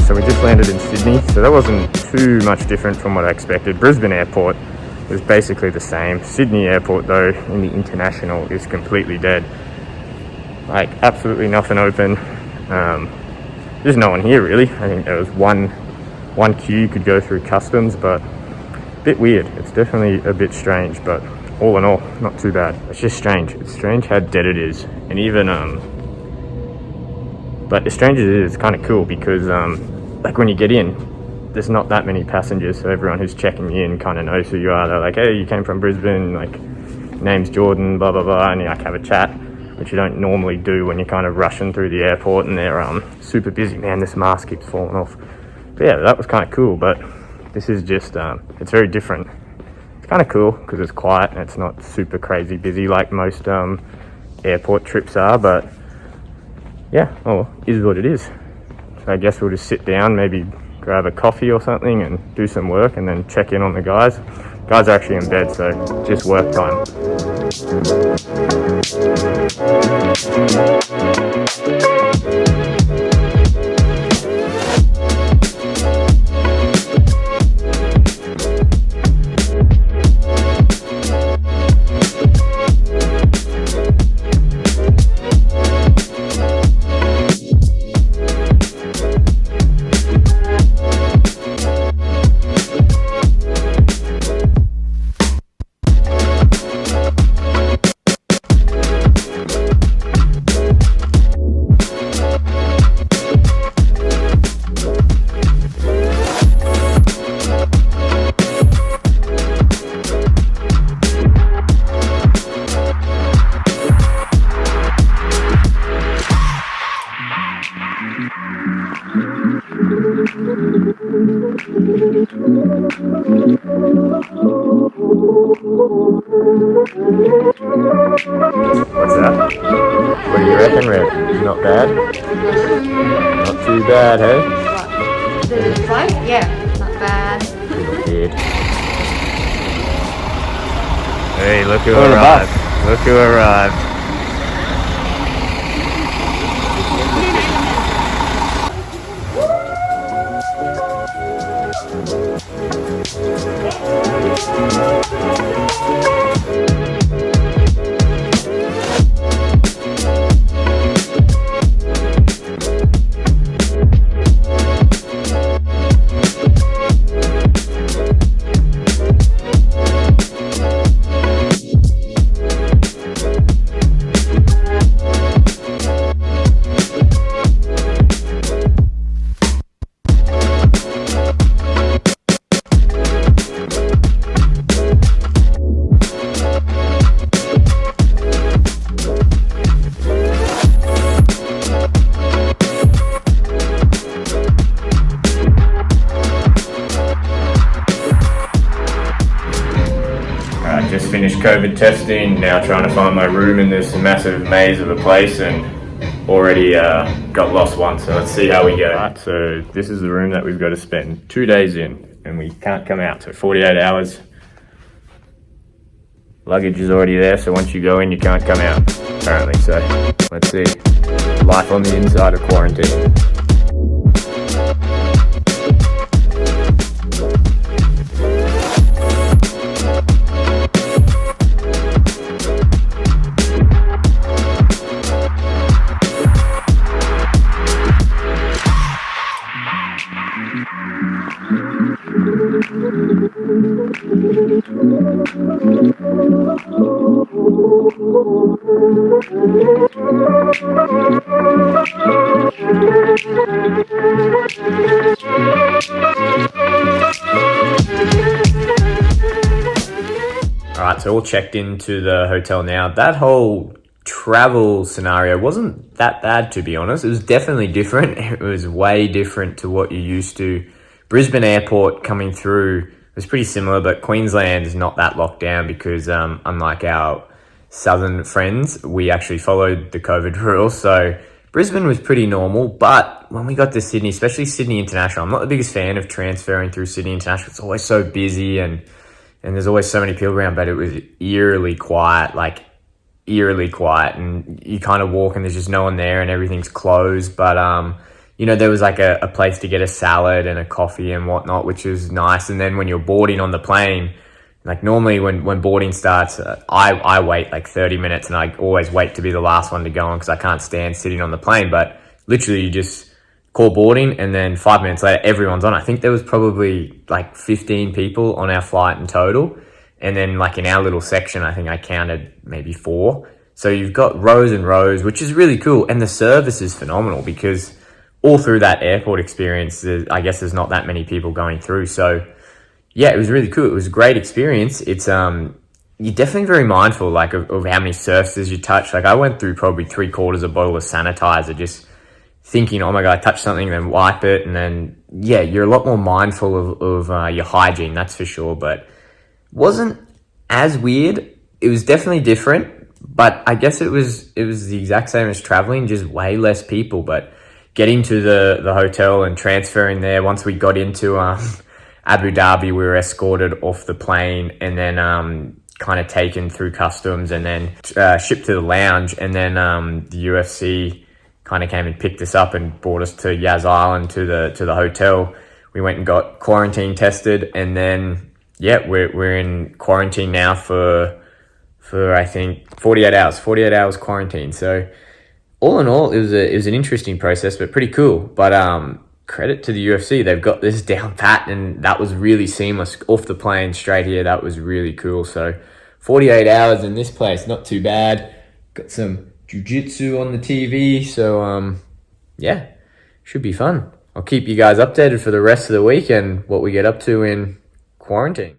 So we just landed in Sydney, so that wasn't too much different from what I expected. Brisbane Airport was basically the same. Sydney Airport, though, in the international, is completely dead. Like, absolutely nothing open. There's no one here, really. I think there was one queue you could go through customs, but a bit weird. It's definitely a bit strange, but all in all, not too bad. It's just strange. It's strange how dead it is. And even, but as strange as it is, it's kind of cool because, like, when you get in, there's not that many passengers, so everyone who's checking you in kind of knows who you are. They're like, hey, you came from Brisbane, like, name's Jordan, blah, blah, blah, and you, like, have a chat, which you don't normally do when you're kind of rushing through the airport and they're super busy. Man, this mask keeps falling off. But yeah, that was kind of cool, but this is just, it's very different. It's kind of cool because it's quiet and it's not super crazy busy like most airport trips are, but yeah, oh, is what it is. So I guess we'll just sit down, maybe grab a coffee or something and do some work and then check in on the guys. Guys are actually in bed, so just work time. What's that? What do you reckon, Red? Not bad? Not too bad, hey? What? The flight? Yeah, not bad. Good. Hey, look who arrived. Look who arrived. Just finished COVID testing, now trying to find my room in this massive maze of a place and already got lost once, so let's see how we go. Right, so this is the room that we've got to spend 2 days in and we can't come out, so 48 hours. Luggage is already there, so once you go in you can't come out apparently, so let's see. Life on the inside of quarantine. right, so all checked into the hotel now. That whole travel scenario wasn't that bad, to be honest. It was definitely different. It was way different to what you're used to. Brisbane Airport coming through was pretty similar, but Queensland is not that locked down because unlike our southern friends, we actually followed the COVID rules. So Brisbane was pretty normal, but when we got to Sydney, especially Sydney International, I'm not the biggest fan of transferring through Sydney International. It's always so busy and there's always so many people around, but it was eerily quiet, and you kind of walk and there's just no one there and everything's closed. But, there was like a place to get a salad and a coffee and whatnot, which was nice. And then when you're boarding on the plane, like normally when boarding starts, I wait like 30 minutes and I always wait to be the last one to go on because I can't stand sitting on the plane. But literally you just call boarding and then 5 minutes later, everyone's on. I think there was probably like 15 people on our flight in total. And then like in our little section, I think I counted maybe 4. So you've got rows and rows, which is really cool. And the service is phenomenal because all through that airport experience, I guess there's not that many people going through. So yeah, it was really cool. It was a great experience. It's, you're definitely very mindful like of how many surfaces you touch. Like I went through probably 3/4 a bottle of sanitizer, just thinking, oh my God, I touched something, then wipe it. And then, yeah, you're a lot more mindful of your hygiene, that's for sure. But wasn't as weird. It was definitely different, but I guess it was the exact same as traveling, just way less people. But getting to the hotel and transferring there, once we got into Abu Dhabi, we were escorted off the plane and then kind of taken through customs and then shipped to the lounge. And then the UFC kind of came and picked us up and brought us to Yas Island to the hotel. We went and got quarantine tested, and then yeah, we're in quarantine now for I think 48 hours quarantine. So all in all, it was an interesting process, but pretty cool. But credit to the UFC, they've got this down pat, and that was really seamless off the plane straight here. That was really cool. So 48 hours in this place, not too bad. Got some jiu-jitsu on the TV, so yeah, should be fun. I'll keep you guys updated for the rest of the week and what we get up to in quarantine.